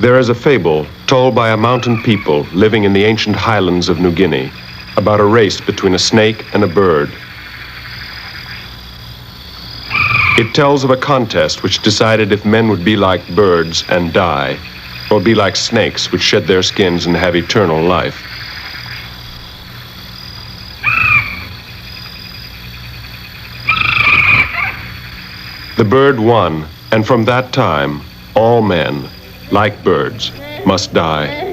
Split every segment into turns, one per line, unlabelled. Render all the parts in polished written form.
There is a fable told by a mountain people living in the ancient highlands of New Guinea about a race between a snake and a bird. It tells of a contest which decided if men would be like birds and die, or be like snakes which shed their skins and have eternal life. The bird won, and from that time, all men, like birds, must die.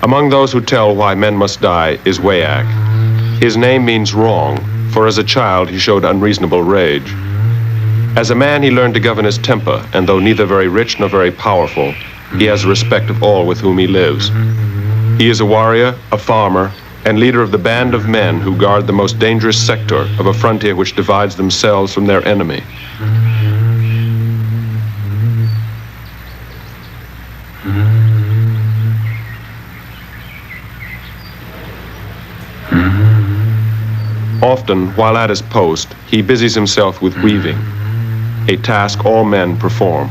Among those who tell why men must die is Wayak. His name means wrong, for as a child he showed unreasonable rage. As a man he learned to govern his temper, and though neither very rich nor very powerful, he has the respect of all with whom he lives. He is a warrior, a farmer, and leader of the band of men who guard the most dangerous sector of a frontier which divides themselves from their enemy. Often, while at his post, he busies himself with weaving, a task all men perform.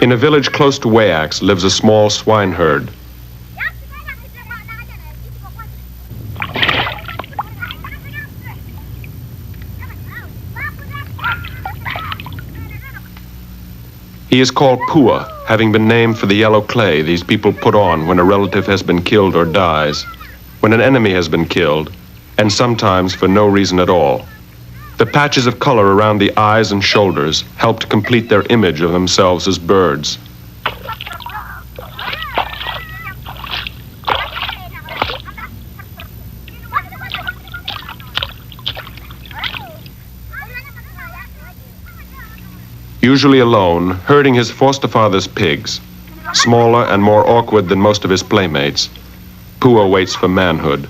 In a village close to Wayaks lives a small swineherd. He is called Pua, having been named for the yellow clay these people put on when a relative has been killed or dies, when an enemy has been killed, and sometimes for no reason at all. The patches of color around the eyes and shoulders help to complete their image of themselves as birds. Usually alone, herding his foster father's pigs, smaller and more awkward than most of his playmates, Pua waits for manhood.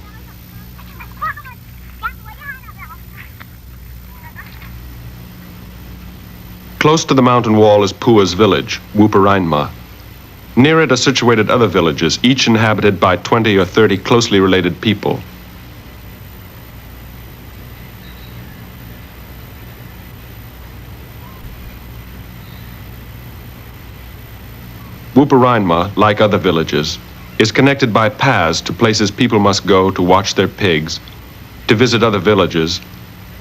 Close to the mountain wall is Pua's village, Wuparainma. Near it are situated other villages, each inhabited by 20 or 30 closely related people. Wuparainma, like other villages, is connected by paths to places people must go to watch their pigs, to visit other villages,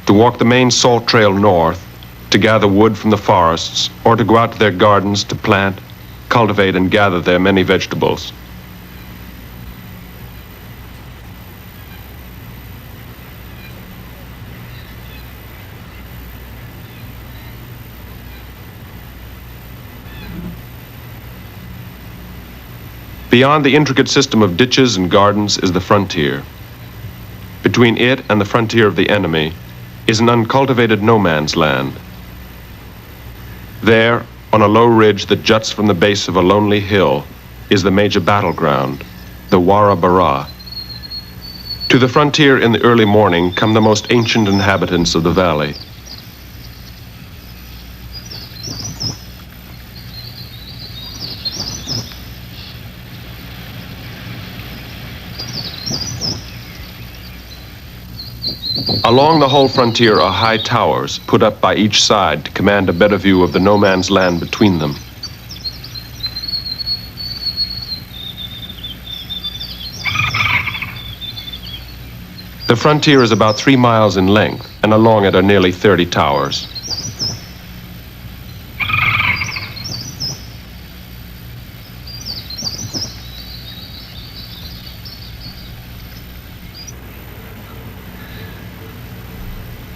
to walk the main salt trail north, to gather wood from the forests, or to go out to their gardens to plant, cultivate, and gather their many vegetables. Beyond the intricate system of ditches and gardens is the frontier. Between it and the frontier of the enemy is an uncultivated no man's land. There, on a low ridge that juts from the base of a lonely hill, is the major battleground, the Wara Bara. To the frontier in the early morning come the most ancient inhabitants of the valley. Along the whole frontier are high towers put up by each side to command a better view of the no man's land between them. The frontier is about 3 miles in length, and along it are nearly 30 towers.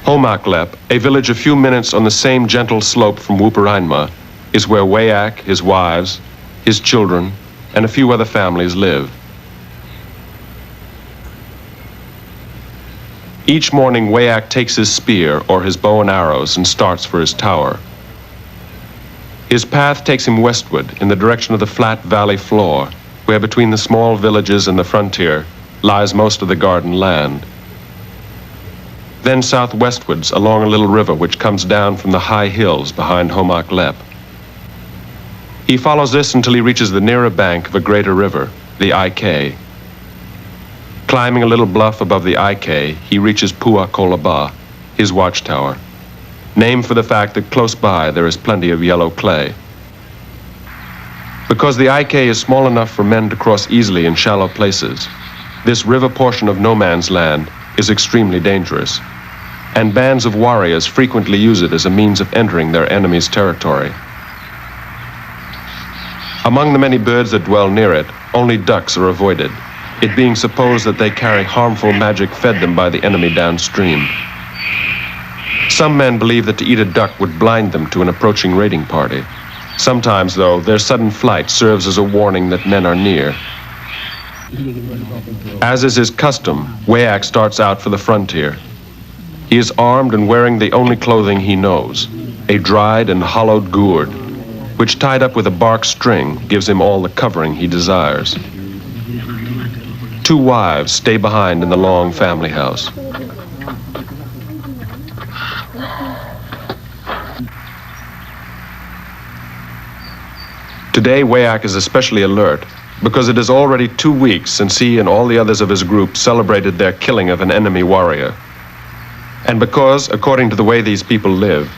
Homaklep, a village a few minutes on the same gentle slope from Wuppereinma, is where Wayak, his wives, his children, and a few other families live. Each morning, Wayak takes his spear or his bow and arrows and starts for his tower. His path takes him westward in the direction of the flat valley floor, where between the small villages and the frontier lies most of the garden land. Then southwestwards along a little river which comes down from the high hills behind Homaklep. He follows this until he reaches the nearer bank of a greater river, the Ik. Climbing a little bluff above the Ik, he reaches Pua Kolaba, his watchtower, named for the fact that close by there is plenty of yellow clay. Because the Ik is small enough for men to cross easily in shallow places, this river portion of no man's land is extremely dangerous, and bands of warriors frequently use it as a means of entering their enemy's territory. Among the many birds that dwell near it, only ducks are avoided, it being supposed that they carry harmful magic fed them by the enemy downstream. Some men believe that to eat a duck would blind them to an approaching raiding party. Sometimes, though, their sudden flight serves as a warning that men are near. As is his custom, Wayak starts out for the frontier. He is armed and wearing the only clothing he knows, a dried and hollowed gourd, which tied up with a bark string gives him all the covering he desires. 2 wives stay behind in the long family house. Today, Wayak is especially alert because it is already 2 weeks since he and all the others of his group celebrated their killing of an enemy warrior. And because, according to the way these people live,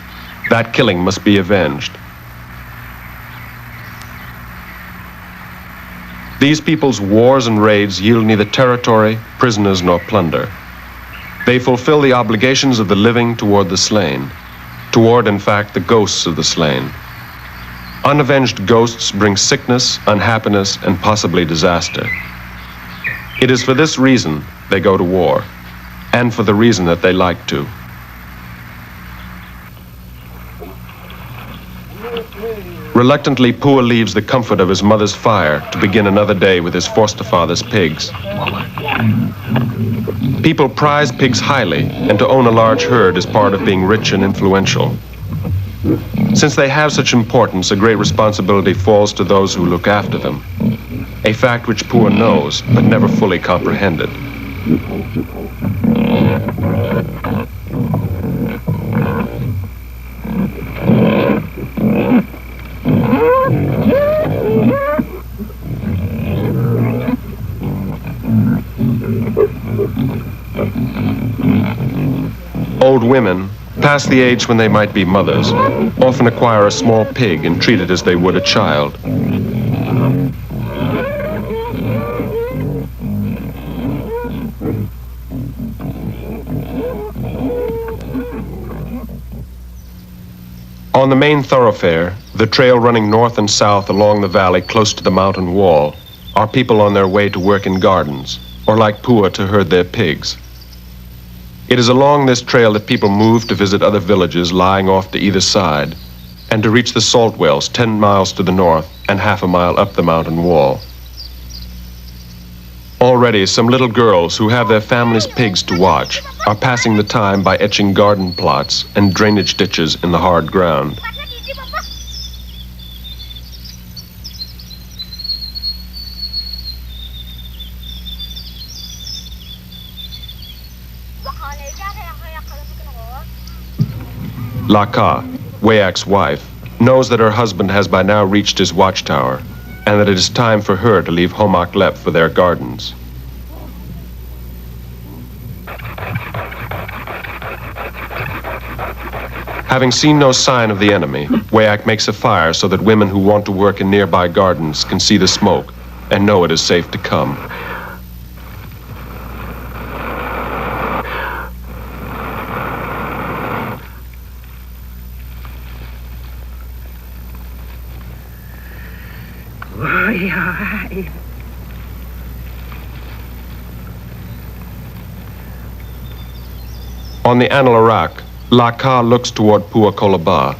that killing must be avenged. These people's wars and raids yield neither territory, prisoners, nor plunder. They fulfill the obligations of the living toward the slain, toward, in fact, the ghosts of the slain. Unavenged ghosts bring sickness, unhappiness, and possibly disaster. It is for this reason they go to war, and for the reason that they like to. Reluctantly, Pua leaves the comfort of his mother's fire to begin another day with his foster father's pigs. People prize pigs highly, and to own a large herd is part of being rich and influential. Since they have such importance, a great responsibility falls to those who look after them, a fact which Pua knows but never fully comprehended. Old women, past the age when they might be mothers, often acquire a small pig and treat it as they would a child. On the main thoroughfare, the trail running north and south along the valley close to the mountain wall, are people on their way to work in gardens, or like Pua to herd their pigs. It is along this trail that people move to visit other villages lying off to either side, and to reach the salt wells 10 miles to the north and half a mile up the mountain wall. Already, some little girls who have their families' pigs to watch are passing the time by etching garden plots and drainage ditches in the hard ground. Laka, Wayak's wife, knows that her husband has by now reached his watchtower, and that it is time for her to leave Homaklep for their gardens. Having seen no sign of the enemy, Wayak makes a fire so that women who want to work in nearby gardens can see the smoke and know it is safe to come. On the Analarak, Laka looks toward Puakolaba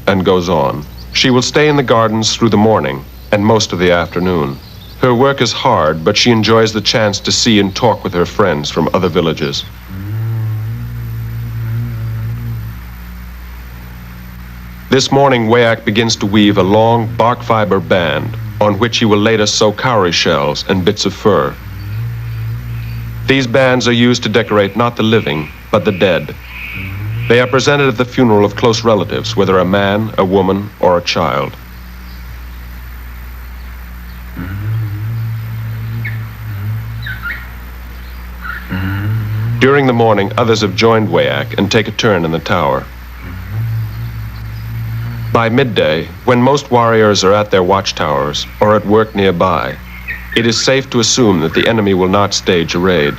and goes on. She will stay in the gardens through the morning and most of the afternoon. Her work is hard, but she enjoys the chance to see and talk with her friends from other villages. This morning, Wayak begins to weave a long bark fiber band on which he will later sew cowrie shells and bits of fur. These bands are used to decorate not the living, but the dead. They are presented at the funeral of close relatives, whether a man, a woman, or a child. During the morning, others have joined Wayak and take a turn in the tower. By midday, when most warriors are at their watchtowers or at work nearby, it is safe to assume that the enemy will not stage a raid.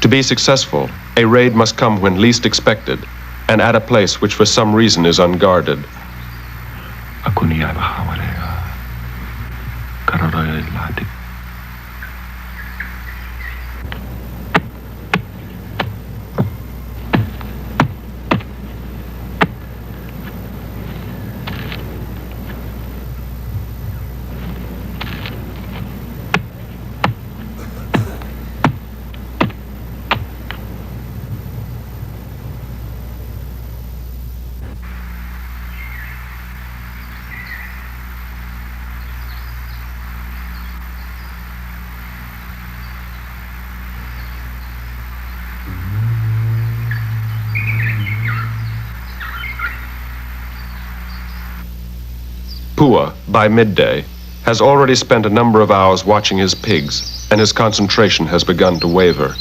To be successful, a raid must come when least expected and at a place which for some reason is unguarded. Pua, by midday, has already spent a number of hours watching his pigs, and his concentration has begun to waver.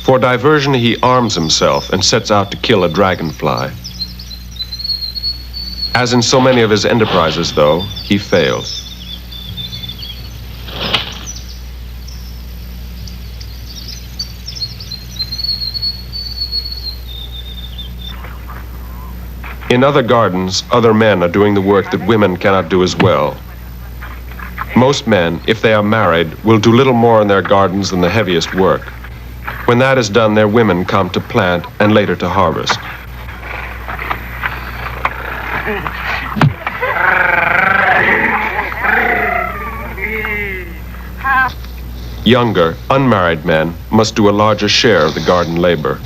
For diversion, he arms himself and sets out to kill a dragonfly. As in so many of his enterprises, though, he fails. In other gardens, other men are doing the work that women cannot do as well. Most men, if they are married, will do little more in their gardens than the heaviest work. When that is done, their women come to plant and later to harvest. Younger, unmarried men must do a larger share of the garden labor.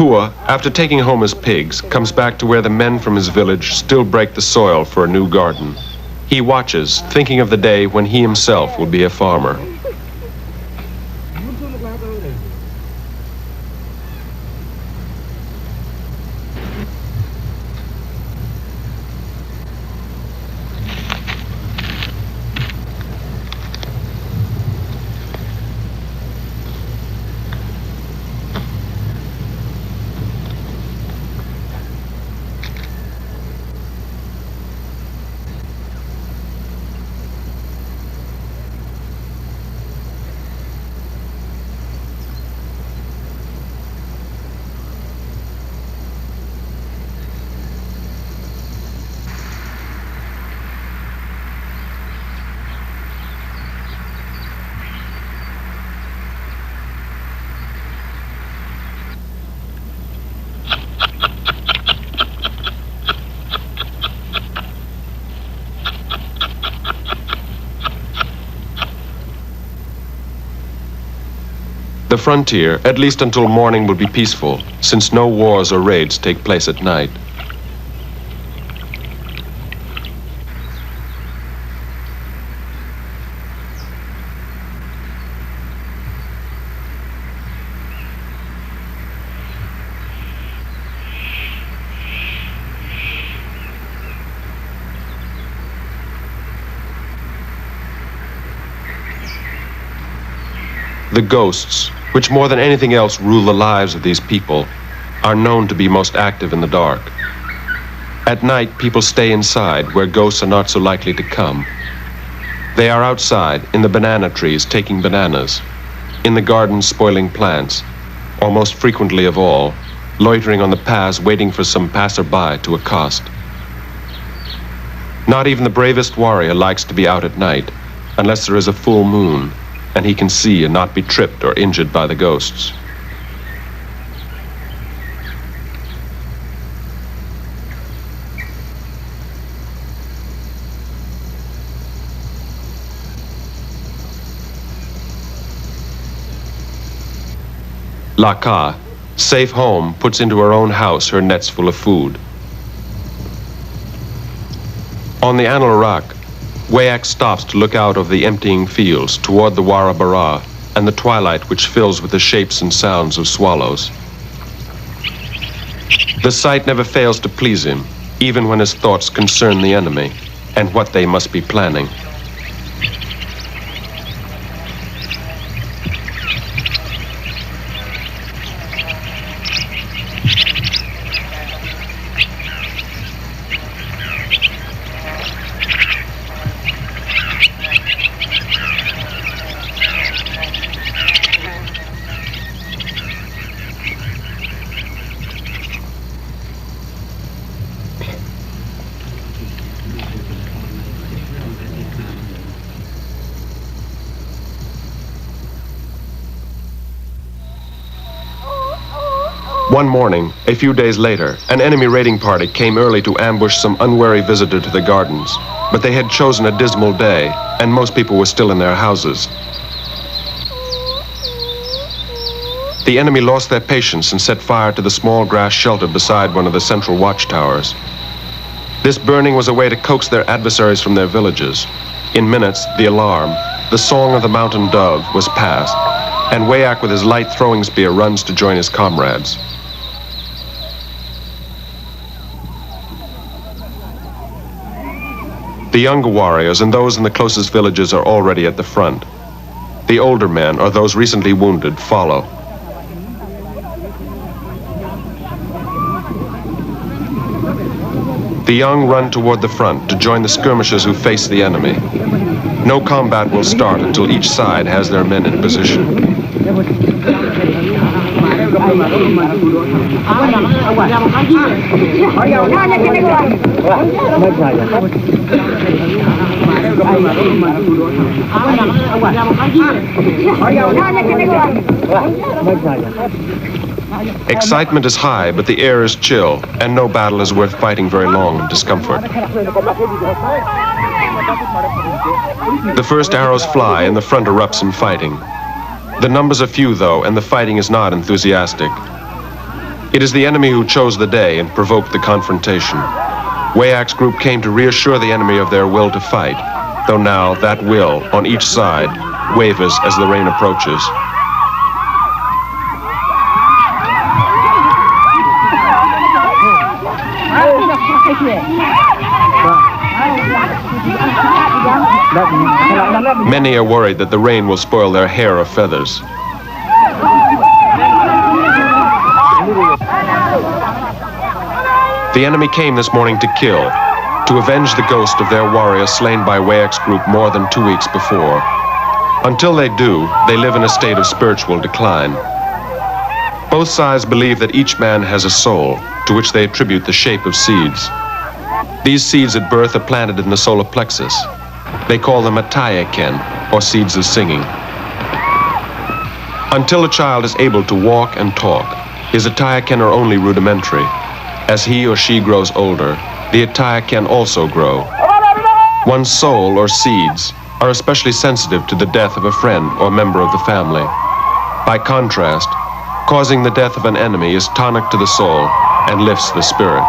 Pua, after taking home his pigs, comes back to where the men from his village still break the soil for a new garden. He watches, thinking of the day when he himself will be a farmer. The frontier, at least until morning, will be peaceful, since no wars or raids take place at night. The ghosts, which more than anything else rule the lives of these people, are known to be most active in the dark. At night, people stay inside, where ghosts are not so likely to come. They are outside, in the banana trees, taking bananas, in the gardens, spoiling plants, or most frequently of all, loitering on the paths, waiting for some passerby to accost. Not even the bravest warrior likes to be out at night, unless there is a full moon, and he can see and not be tripped or injured by the ghosts. Laka, safe home, puts into her own house her nets full of food. On the Anil-Arak, Wayak stops to look out of the emptying fields toward the Warabara and the twilight which fills with the shapes and sounds of swallows. The sight never fails to please him, even when his thoughts concern the enemy and what they must be planning. One morning, a few days later, an enemy raiding party came early to ambush some unwary visitor to the gardens, but they had chosen a dismal day, and most people were still in their houses. The enemy lost their patience and set fire to the small grass shelter beside one of the central watchtowers. This burning was a way to coax their adversaries from their villages. In minutes, the alarm, the song of the mountain dove, was passed, and Wayak with his light throwing spear runs to join his comrades. The younger warriors and those in the closest villages are already at the front. The older men, or those recently wounded, follow. The young run toward the front to join the skirmishers who face the enemy. No combat will start until each side has their men in position. Excitement is high, but the air is chill, and no battle is worth fighting very long in discomfort. The first arrows fly, and the front erupts in fighting. The numbers are few, though, and the fighting is not enthusiastic. It is the enemy who chose the day and provoked the confrontation. Wayak's group came to reassure the enemy of their will to fight, though now that will, on each side, wavers as the rain approaches. Many are worried that the rain will spoil their hair or feathers. The enemy came this morning to kill, to avenge the ghost of their warrior slain by Wayak's group more than 2 weeks before. Until they do, they live in a state of spiritual decline. Both sides believe that each man has a soul, to which they attribute the shape of seeds. These seeds at birth are planted in the solar plexus. They call them Atayaken, or seeds of singing. Until a child is able to walk and talk, his Atayaken are only rudimentary. As he or she grows older, the Atayaken also grow. One's soul, or seeds, are especially sensitive to the death of a friend or member of the family. By contrast, causing the death of an enemy is tonic to the soul and lifts the spirit.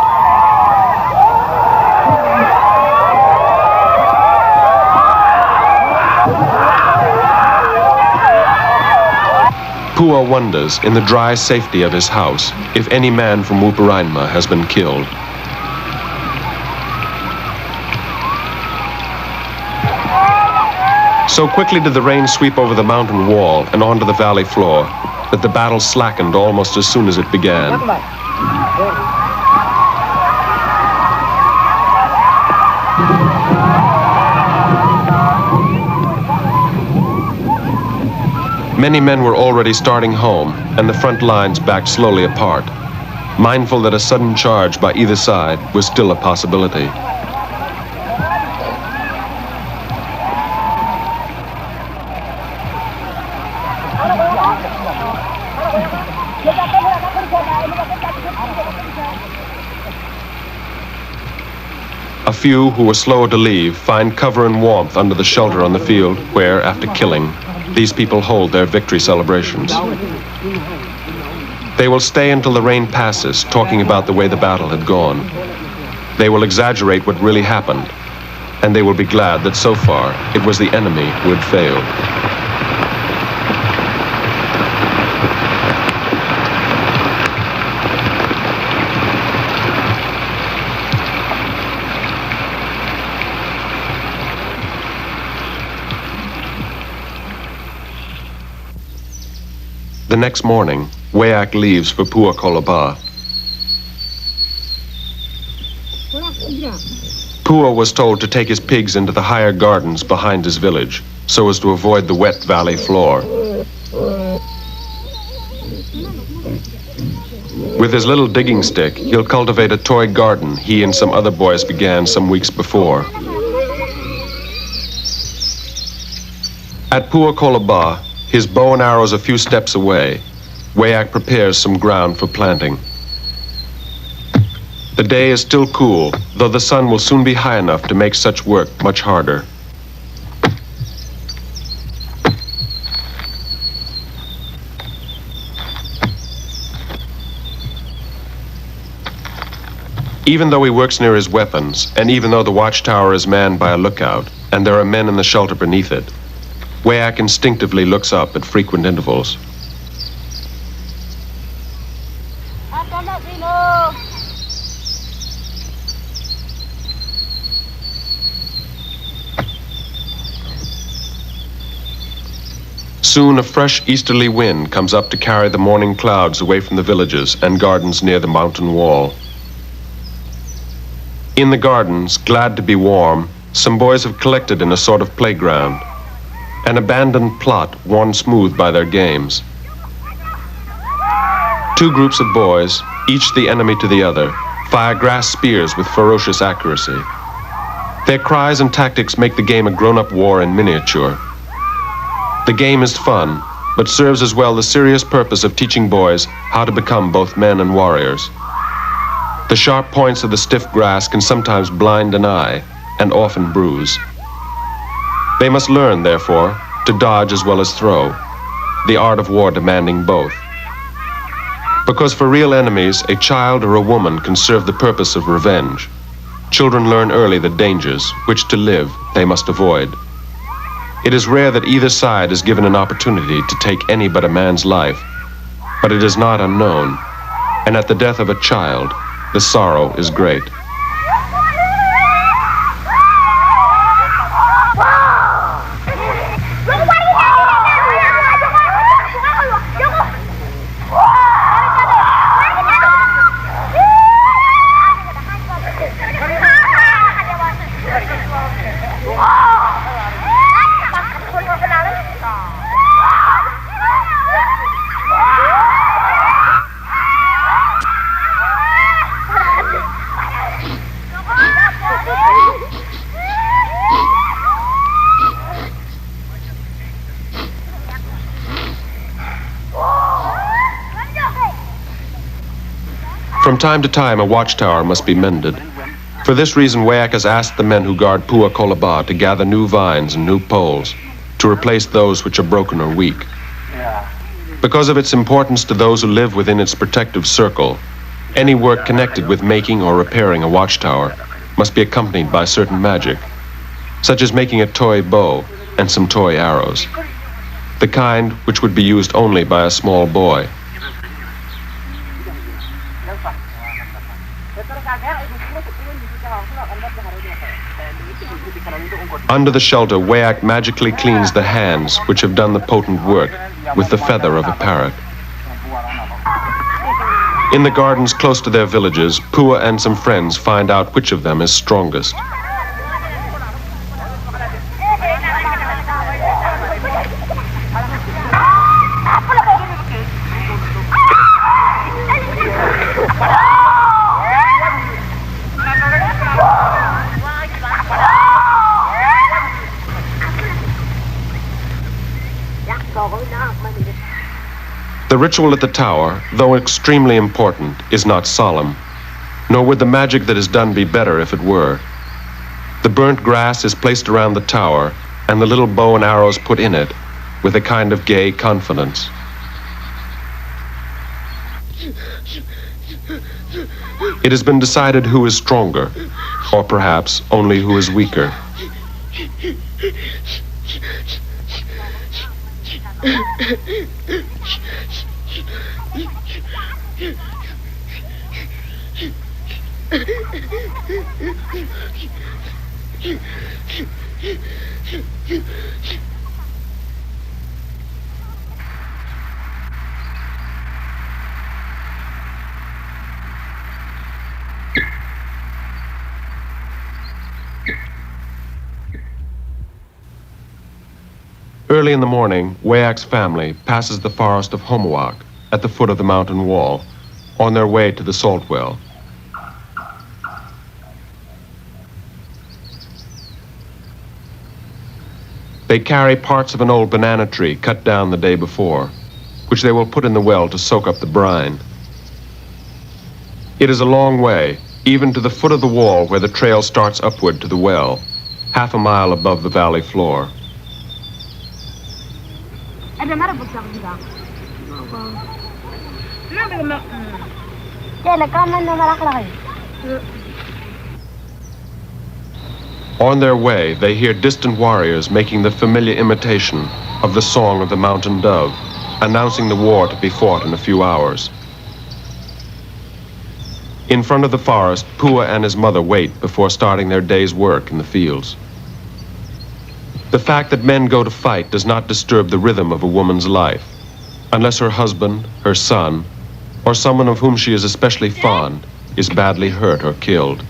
Pua wonders, in the dry safety of his house, if any man from Uparainma has been killed. So quickly did the rain sweep over the mountain wall and onto the valley floor that the battle slackened almost as soon as it began. Many men were already starting home, and the front lines backed slowly apart, mindful that a sudden charge by either side was still a possibility. A few who were slow to leave find cover and warmth under the shelter on the field where, after killing, these people hold their victory celebrations. They will stay until the rain passes, talking about the way the battle had gone. They will exaggerate what really happened, and they will be glad that so far it was the enemy who had failed. The next morning, Wayak leaves for Pua Kolaba. Pua was told to take his pigs into the higher gardens behind his village, so as to avoid the wet valley floor. With his little digging stick, he'll cultivate a toy garden he and some other boys began some weeks before. At Pua Kolaba, his bow and arrows a few steps away, Wayak prepares some ground for planting. The day is still cool, though the sun will soon be high enough to make such work much harder. Even though he works near his weapons, and even though the watchtower is manned by a lookout, and there are men in the shelter beneath it, Wayak instinctively looks up at frequent intervals. Soon a fresh easterly wind comes up to carry the morning clouds away from the villages and gardens near the mountain wall. In the gardens, glad to be warm, some boys have collected in a sort of playground, an abandoned plot worn smooth by their games. Two groups of boys, each the enemy to the other, fire grass spears with ferocious accuracy. Their cries and tactics make the game a grown-up war in miniature. The game is fun, but serves as well the serious purpose of teaching boys how to become both men and warriors. The sharp points of the stiff grass can sometimes blind an eye and often bruise. They must learn, therefore, to dodge as well as throw, the art of war demanding both. Because for real enemies, a child or a woman can serve the purpose of revenge. Children learn early the dangers, which to live they must avoid. It is rare that either side is given an opportunity to take any but a man's life, but it is not unknown, and at the death of a child, the sorrow is great. From time to time, a watchtower must be mended. For this reason, Wayak has asked the men who guard Pua Kolaba to gather new vines and new poles to replace those which are broken or weak. Because of its importance to those who live within its protective circle, any work connected with making or repairing a watchtower must be accompanied by certain magic, such as making a toy bow and some toy arrows, the kind which would be used only by a small boy. Under the shelter, Wayak magically cleans the hands which have done the potent work with the feather of a parrot. In the gardens close to their villages, Pua and some friends find out which of them is strongest. The ritual at the tower, though extremely important, is not solemn, nor would the magic that is done be better if it were. The burnt grass is placed around the tower, and the little bow and arrows put in it, with a kind of gay confidence. It has been decided who is stronger, or perhaps only who is weaker. Early in the morning, Wayak's family passes the forest of Homoak at the foot of the mountain wall, on their way to the salt well. They carry parts of an old banana tree cut down the day before, which they will put in the well to soak up the brine. It is a long way, even to the foot of the wall where the trail starts upward to the well, half a mile above the valley floor. On their way, they hear distant warriors making the familiar imitation of the song of the mountain dove, announcing the war to be fought in a few hours. In front of the forest, Pua and his mother wait before starting their day's work in the fields. The fact that men go to fight does not disturb the rhythm of a woman's life, unless her husband, her son, or someone of whom she is especially fond is badly hurt or killed.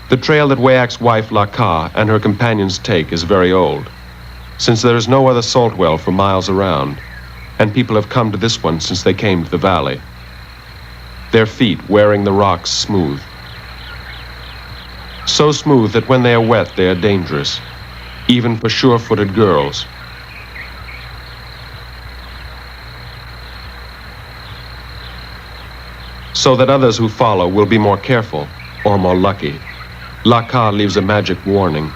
The trail that Wayak's wife Laka and her companions take is very old, since there is no other salt well for miles around, and people have come to this one since they came to the valley, their feet wearing the rocks smooth. So smooth that when they are wet they are dangerous, even for sure-footed girls. So that others who follow will be more careful or more lucky. Laka leaves a magic warning.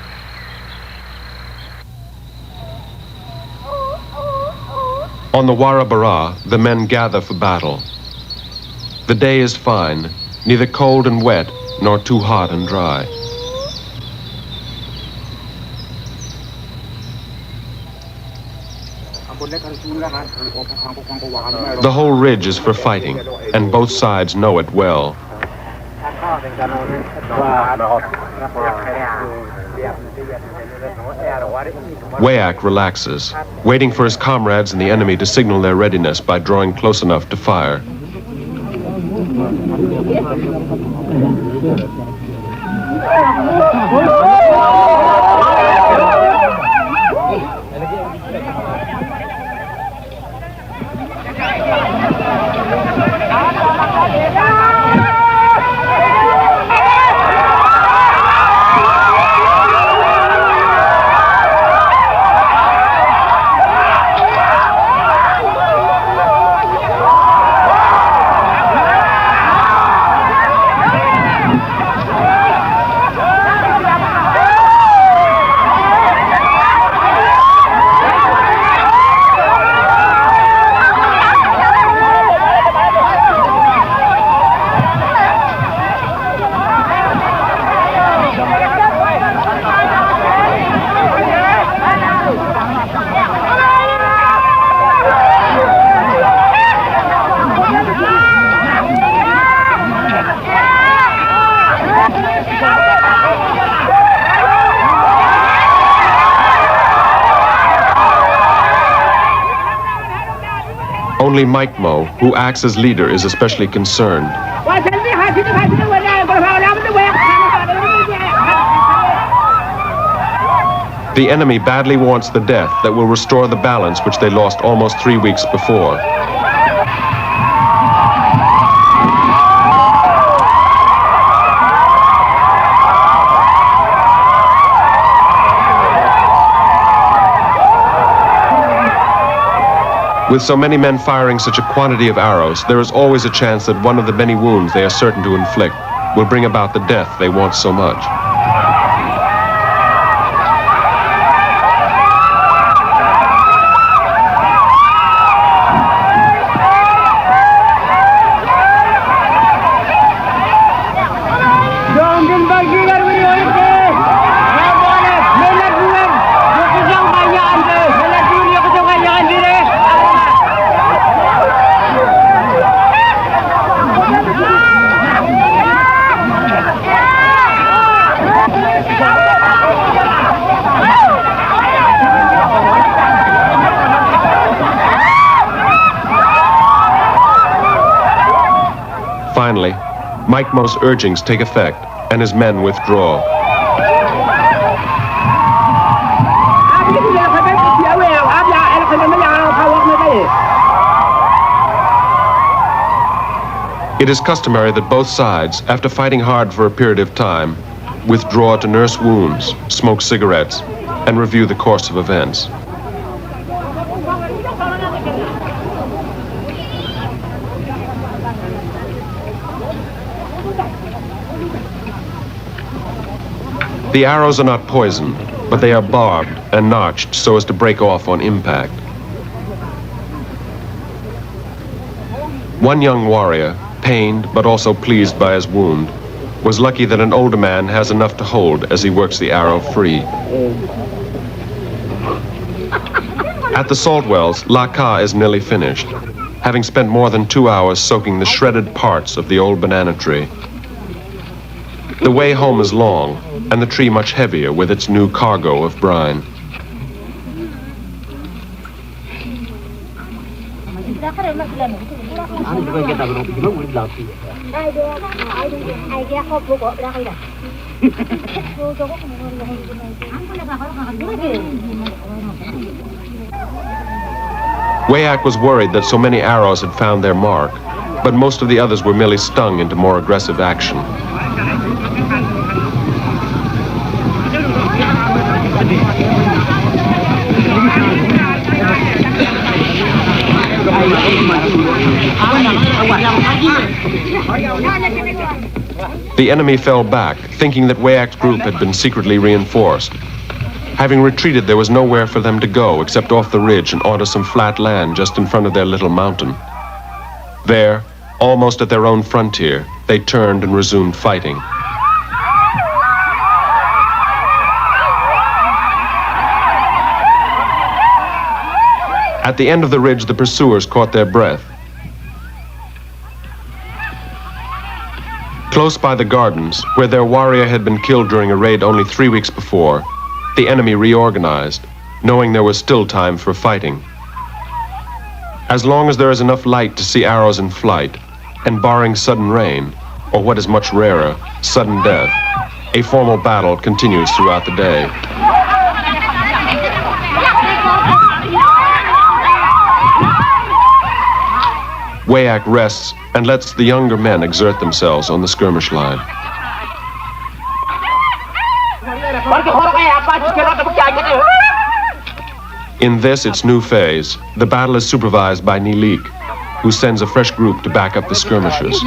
On the Warabara, the men gather for battle. The day is fine, neither cold and wet, nor too hot and dry. The whole ridge is for fighting, and both sides know it well. Wayak relaxes, waiting for his comrades and the enemy to signal their readiness by drawing close enough to fire. Only Mike Mo, who acts as leader, is especially concerned. The enemy badly wants the death that will restore the balance which they lost almost 3 weeks before. With so many men firing such a quantity of arrows, there is always a chance that one of the many wounds they are certain to inflict will bring about the death they want so much. Finally, Mike Mo's urgings take effect, and his men withdraw. It is customary that both sides, after fighting hard for a period of time, withdraw to nurse wounds, smoke cigarettes, and review the course of events. The arrows are not poisoned, but they are barbed and notched so as to break off on impact. One young warrior, pained but also pleased by his wound, was lucky that an older man has enough to hold as he works the arrow free. At the salt wells, La Ka is nearly finished, having spent more than 2 hours soaking the shredded parts of the old banana tree. The way home is long, and the tree much heavier with its new cargo of brine. Wayak was worried that so many arrows had found their mark, but most of the others were merely stung into more aggressive action. The enemy fell back, thinking that Wayak's group had been secretly reinforced. Having retreated, there was nowhere for them to go except off the ridge and onto some flat land just in front of their little mountain. There, almost at their own frontier, they turned and resumed fighting. At the end of the ridge, the pursuers caught their breath. Close by the gardens, where their warrior had been killed during a raid only 3 weeks before, the enemy reorganized, knowing there was still time for fighting. As long as there is enough light to see arrows in flight, and barring sudden rain, or what is much rarer, sudden death, a formal battle continues throughout the day. Wayak rests and lets the younger men exert themselves on the skirmish line. In this, its new phase, the battle is supervised by Nilik, who sends a fresh group to back up the skirmishers.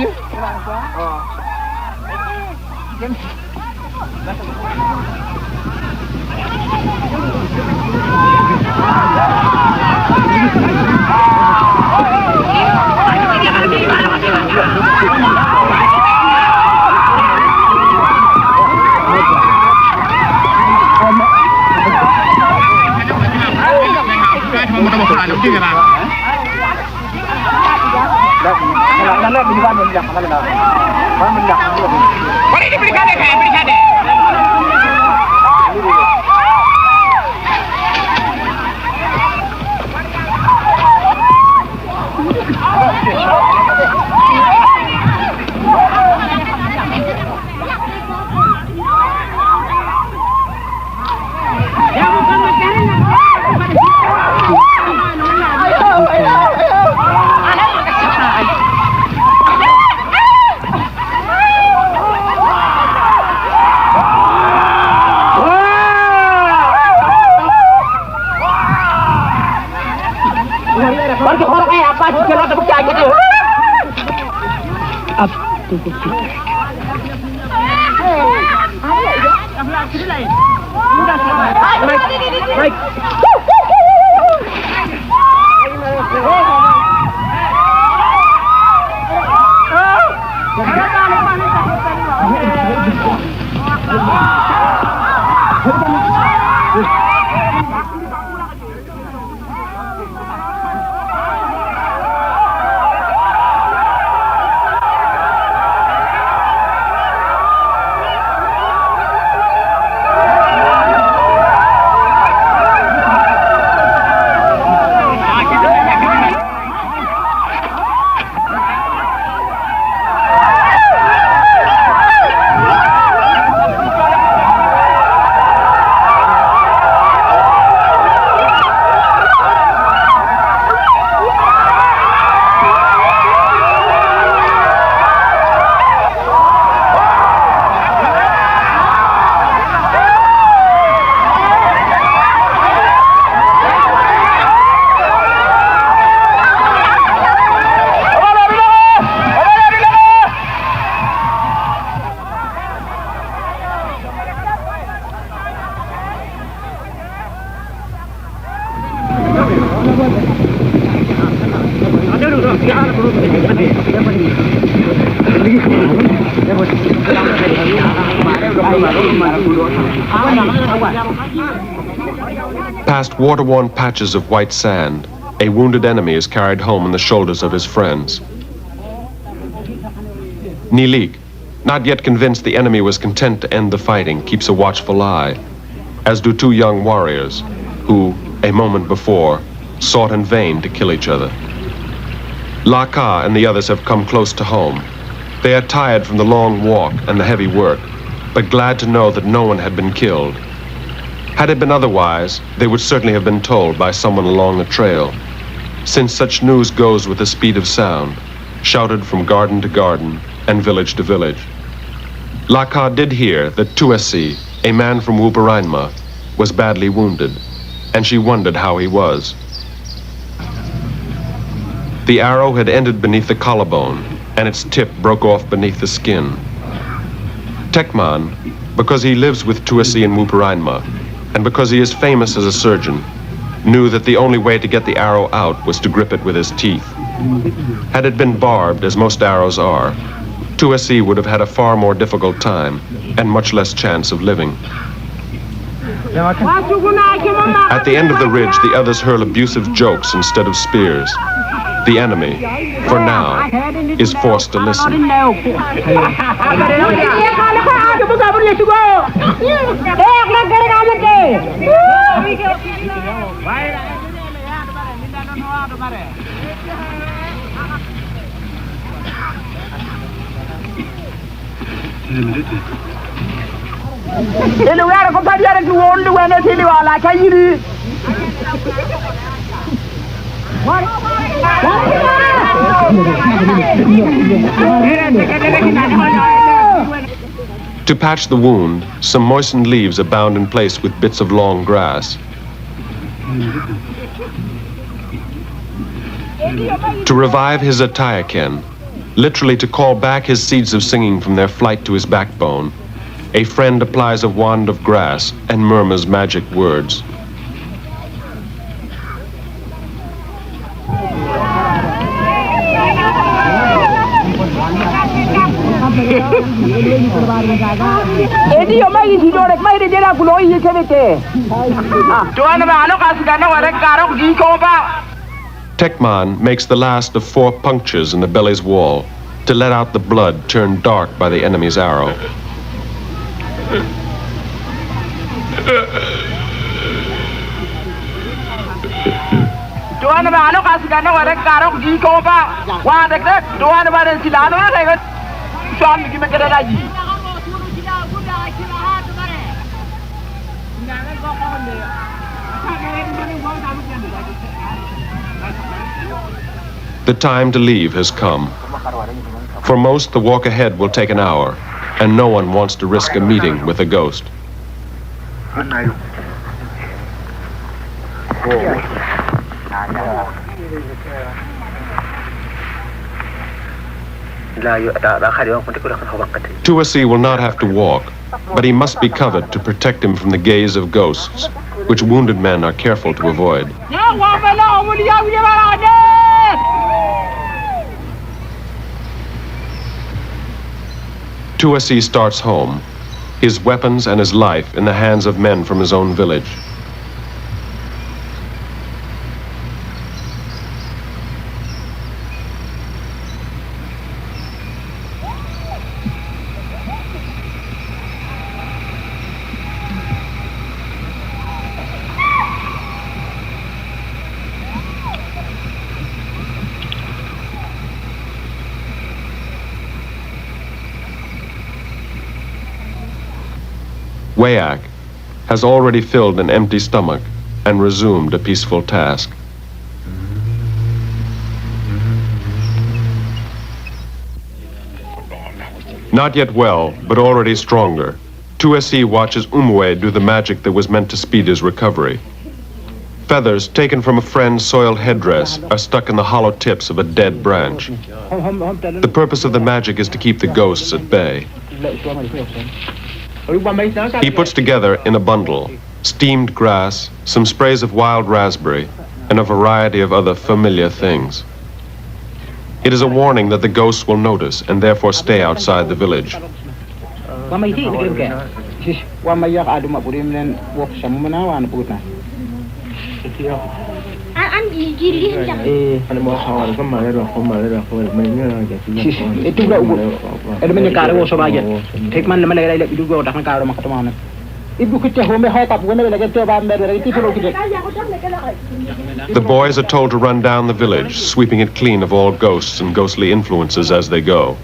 Past water-worn patches of white sand, a wounded enemy is carried home on the shoulders of his friends. Nilik, not yet convinced the enemy was content to end the fighting, keeps a watchful eye, as do two young warriors who, a moment before, sought in vain to kill each other. Laka and the others have come close to home. They are tired from the long walk and the heavy work, but glad to know that no one had been killed. Had it been otherwise, they would certainly have been told by someone along the trail, since such news goes with the speed of sound, shouted from garden to garden and village to village. Laka did hear that Tuasi, a man from Wuparainma, was badly wounded, and she wondered how he was. The arrow had ended beneath the collarbone, and its tip broke off beneath the skin. Tekman, because he lives with Tuasi in Wuparainma, and because he is famous as a surgeon, knew that the only way to get the arrow out was to grip it with his teeth. Had it been barbed, as most arrows are, Tuasi would have had a far more difficult time and much less chance of living. At the end of the ridge, the others hurl abusive jokes instead of spears. The enemy, for now, is forced to listen. To patch the wound, some moistened leaves are bound in place with bits of long grass. To revive his Atayaken, literally to call back his seeds of singing from their flight to his backbone, a friend applies a wand of grass and murmurs magic words. Tekman makes the last of 4 punctures in the belly's wall to let out the blood turned dark by the enemy's arrow. The time to leave has come. For most, the walk ahead will take an hour, and no one wants to risk a meeting with a ghost. Tuasi will not have to walk, but he must be covered to protect him from the gaze of ghosts, which wounded men are careful to avoid. Tuasi starts home, his weapons and his life in the hands of men from his own village. Wayak has already filled an empty stomach and resumed a peaceful task. Not yet well, but already stronger, Tuasi watches Umwe do the magic that was meant to speed his recovery. Feathers taken from a friend's soiled headdress are stuck in the hollow tips of a dead branch. The purpose of the magic is to keep the ghosts at bay. He puts together in a bundle steamed grass, some sprays of wild raspberry, and a variety of other familiar things. It is a warning that the ghosts will notice and therefore stay outside the village. The boys are told to run down the village, sweeping it clean of all ghosts and ghostly influences as they go.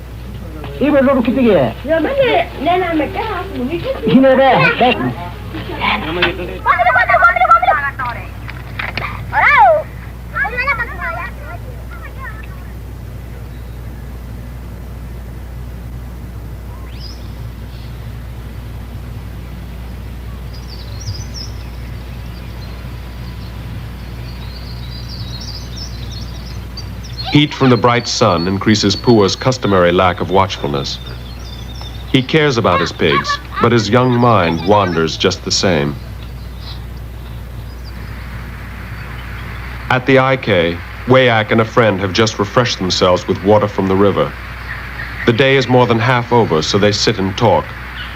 Heat from the bright sun increases Pua's customary lack of watchfulness. He cares about his pigs, but his young mind wanders just the same. At the IK, Wayak and a friend have just refreshed themselves with water from the river. The day is more than half over, so they sit and talk,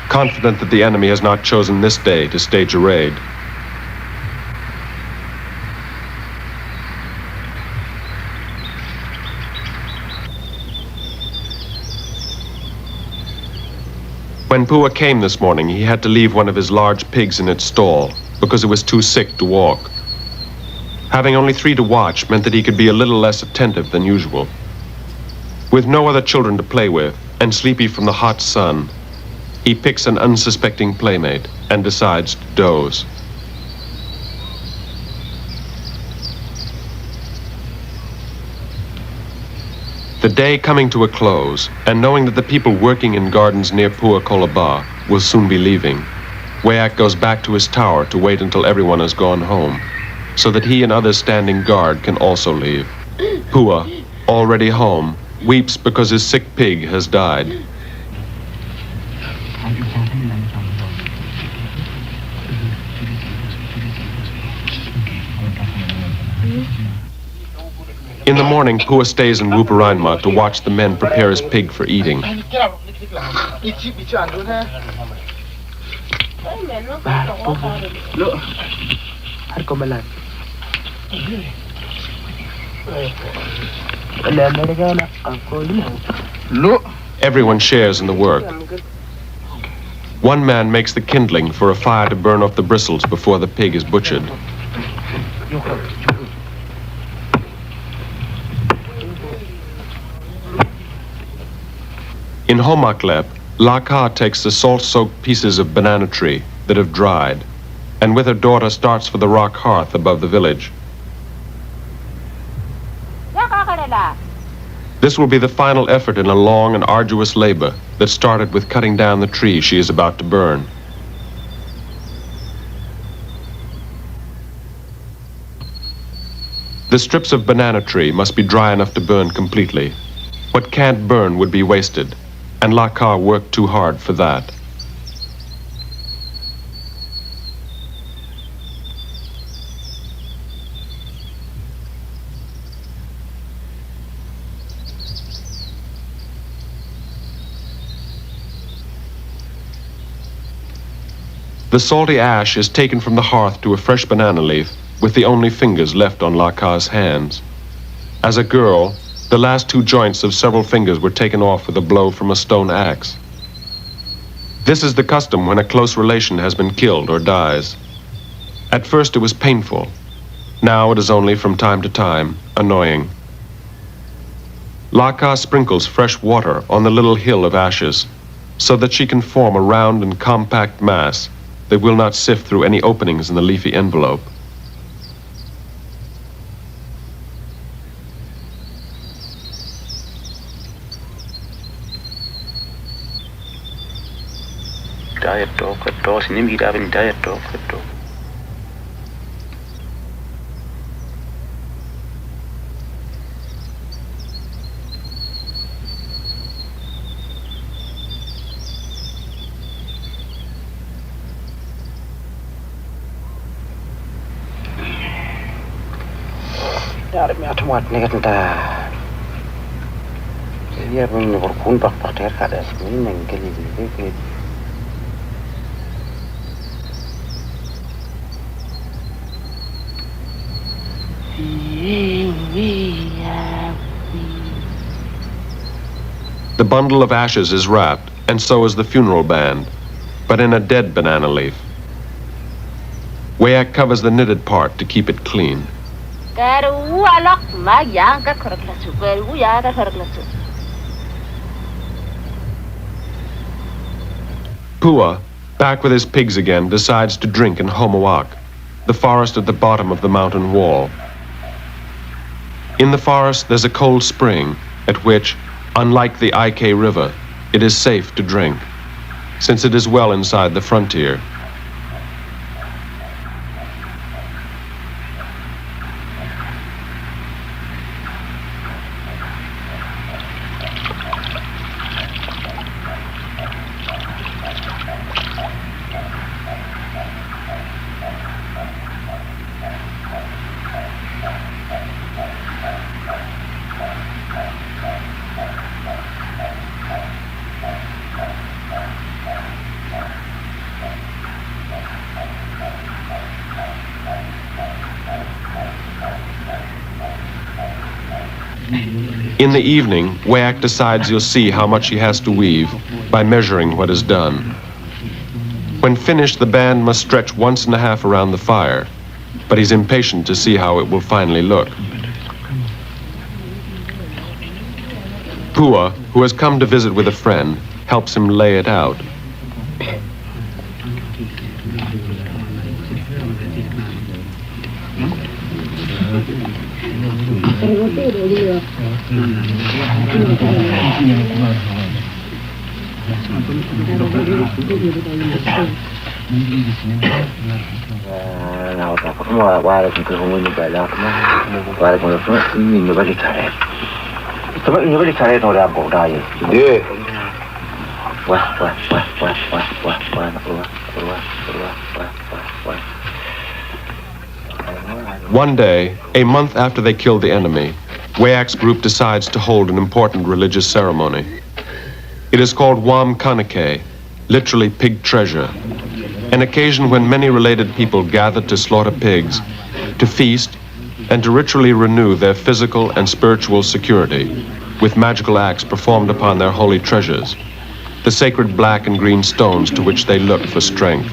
confident that the enemy has not chosen this day to stage a raid. When Pua came this morning, he had to leave one of his large pigs in its stall because it was too sick to walk. Having only 3 to watch meant that he could be a little less attentive than usual. With no other children to play with and sleepy from the hot sun, he picks an unsuspecting playmate and decides to doze. The day coming to a close, and knowing that the people working in gardens near Pua Kolaba will soon be leaving, Wayak goes back to his tower to wait until everyone has gone home, so that he and others standing guard can also leave. Pua, already home, weeps because his sick pig has died. In the morning, Pua stays in Wuparainma to watch the men prepare his pig for eating. Everyone shares in the work. One man makes the kindling for a fire to burn off the bristles before the pig is butchered. In Homaklep, Laka takes the salt-soaked pieces of banana tree that have dried, and with her daughter starts for the rock hearth above the village. This will be the final effort in a long and arduous labor that started with cutting down the tree she is about to burn. The strips of banana tree must be dry enough to burn completely. What can't burn would be wasted, and Lakar worked too hard for that. The salty ash is taken from the hearth to a fresh banana leaf, with the only fingers left on Lakar's hands. As a girl, the last two joints of several fingers were taken off with a blow from a stone axe. This is the custom when a close relation has been killed or dies. At first it was painful. Now it is only from time to time annoying. Lakar sprinkles fresh water on the little hill of ashes so that she can form a round and compact mass that will not sift through any openings in the leafy envelope.
Diet dog, sini kita bin diet dog. Dari macam ni kan dah. Dia pun berkun pak ter kada sini nengkeli ni.
The bundle of ashes is wrapped, and so is the funeral band, but in a dead banana leaf. Wayak covers the knitted part to keep it clean. Pua, back with his pigs again, decides to drink in Homawak, the forest at the bottom of the mountain wall. In the forest, there's a cold spring at which, unlike the IK River, it is safe to drink, since it is well inside the frontier. In the evening, Wayak decides you'll see how much he has to weave by measuring what is done. When finished, the band must stretch 1.5 around the fire, but he's impatient to see how it will finally look. Pua, who has come to visit with a friend, helps him lay it out. One day, a month after they killed the enemy, Wayak's group decides to hold an important religious ceremony. It is called Wam Kanake, literally pig treasure, an occasion when many related people gather to slaughter pigs, to feast, and to ritually renew their physical and spiritual security with magical acts performed upon their holy treasures, the sacred black and green stones to which they look for strength.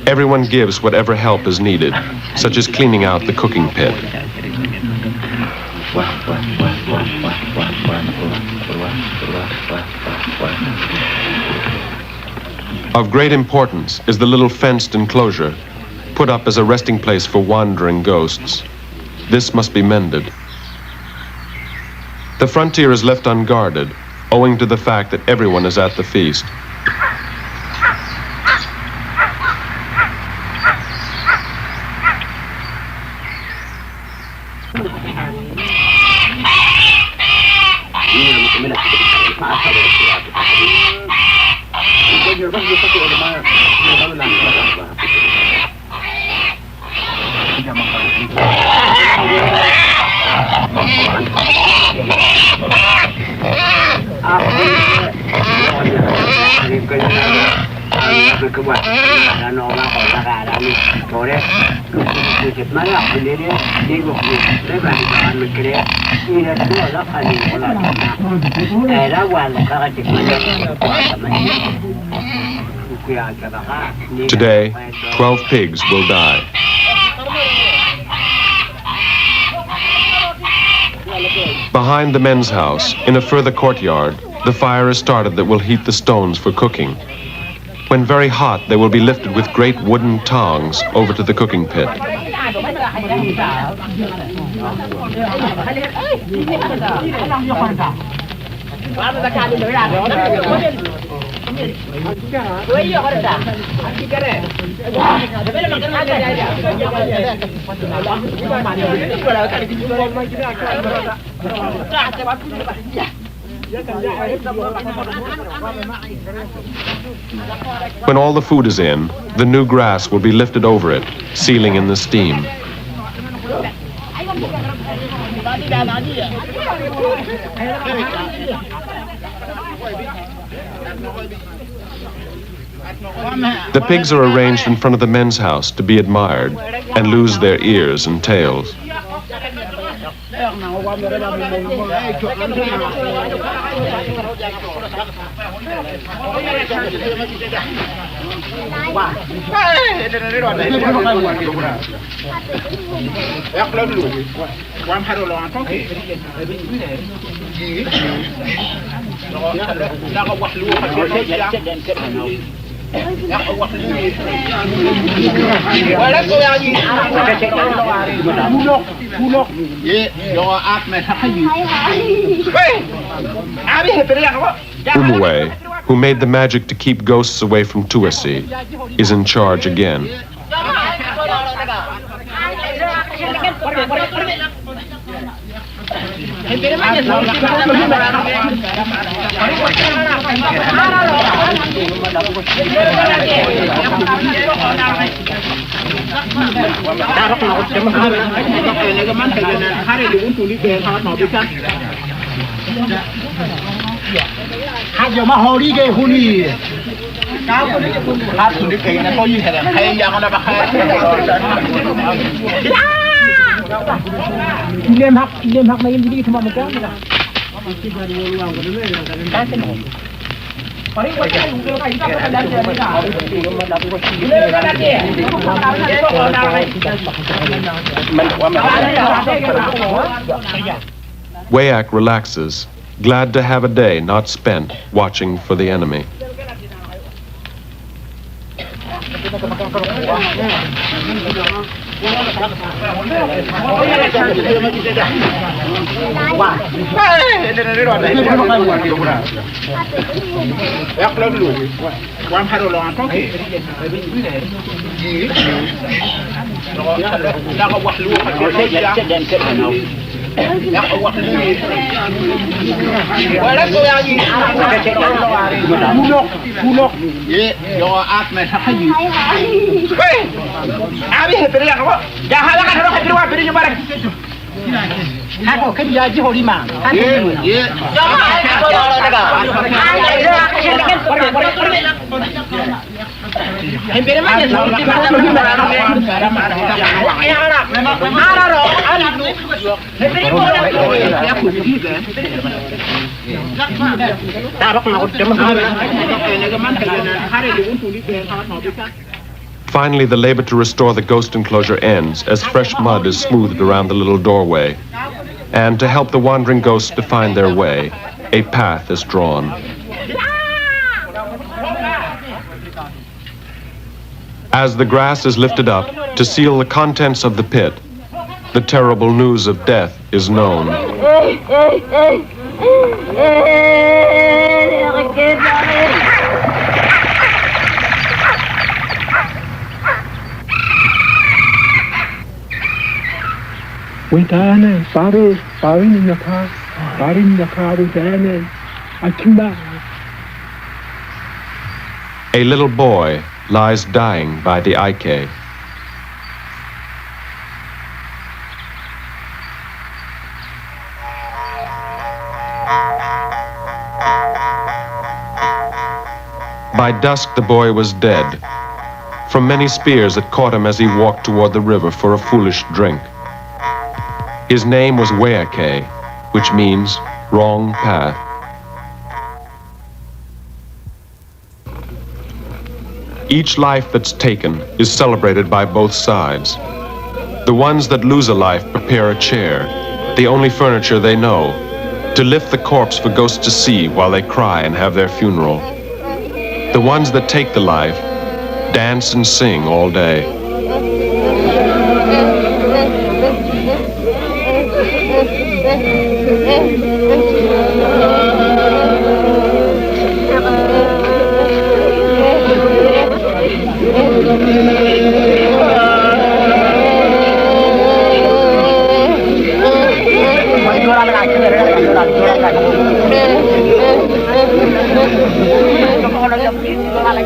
Everyone gives whatever help is needed, such as cleaning out the cooking pit. Of great importance is the little fenced enclosure, put up as a resting place for wandering ghosts. This must be mended. The frontier is left unguarded, owing to the fact that everyone is at the feast. Today, 12 pigs will die. Behind the men's house, in a further courtyard, the fire is started that will heat the stones for cooking. When very hot, they will be lifted with great wooden tongs over to the cooking pit. When all the food is in, the new grass will be lifted over it, sealing in the steam. The pigs are arranged in front of the men's house to be admired and lose their ears and tails. Umwe, who made the magic to keep ghosts away from Tuasi, is in charge again. Wayak relaxes, glad to have a day not spent watching for the enemy. Finally, the labor to restore the ghost enclosure ends as fresh mud is smoothed around the little doorway. And to help the wandering ghosts to find their way, a path is drawn. As the grass is lifted up to seal the contents of the pit, the terrible news of death is known. A little boy lies dying by the Ike. By dusk, the boy was dead, from many spears that caught him as he walked toward the river for a foolish drink. His name was Weake, which means wrong path. Each life that's taken is celebrated by both sides. The ones that lose a life prepare a chair, the only furniture they know, to lift the corpse for ghosts to see while they cry and have their funeral. The ones that take the life dance and sing all day.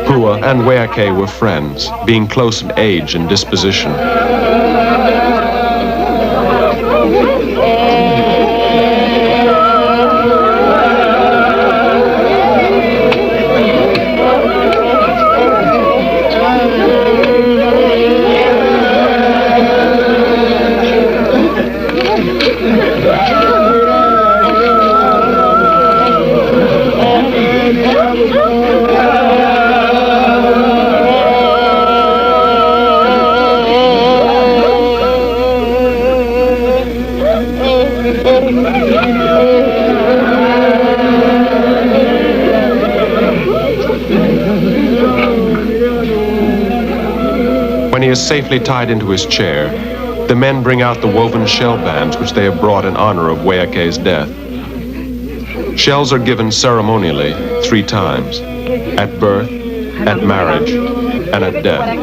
Pua and Weake were friends, being close in age and disposition. When he is safely tied into his chair, the men bring out the woven shell bands which they have brought in honor of Weake's death. Shells are given ceremonially 3 times: at birth, at marriage, and at death.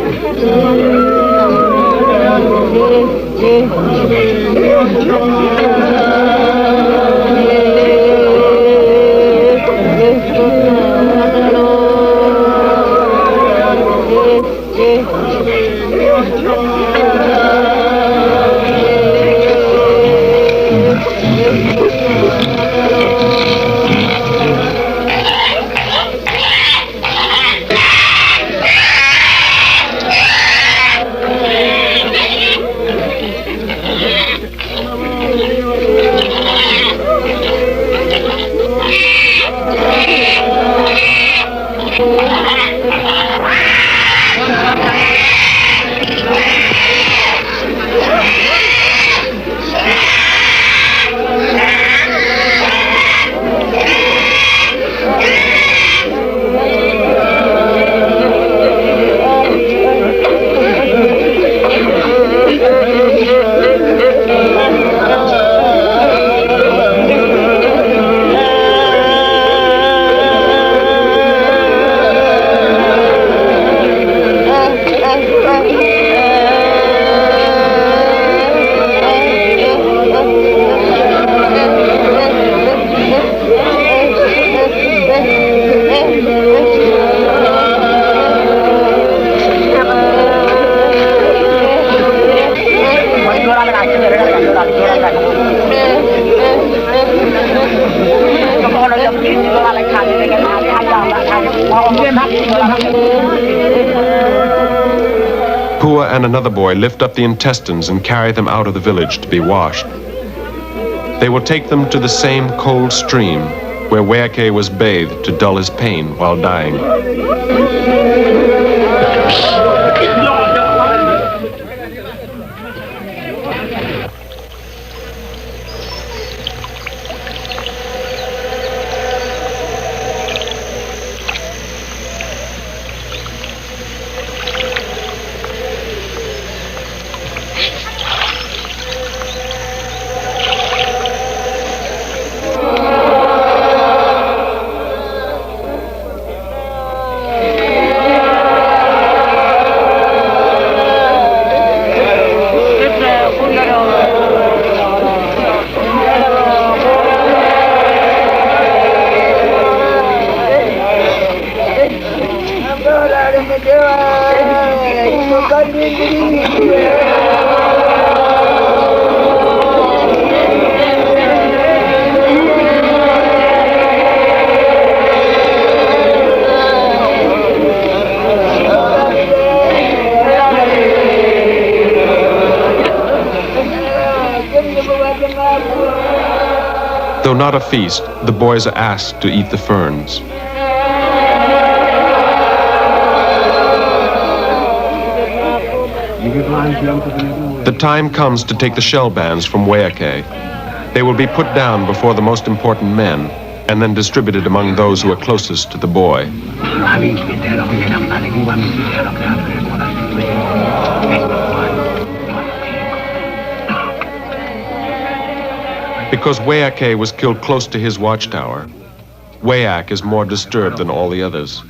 Pua and another boy lift up the intestines and carry them out of the village to be washed. They will take them to the same cold stream where Weake was bathed to dull his pain while dying. Though not a feast, the boys are asked to eat the ferns. The time comes to take the shell bands from Wayake. They will be put down before the most important men, and then distributed among those who are closest to the boy. Because Wayake was killed close to his watchtower, Wayak is more disturbed than all the others.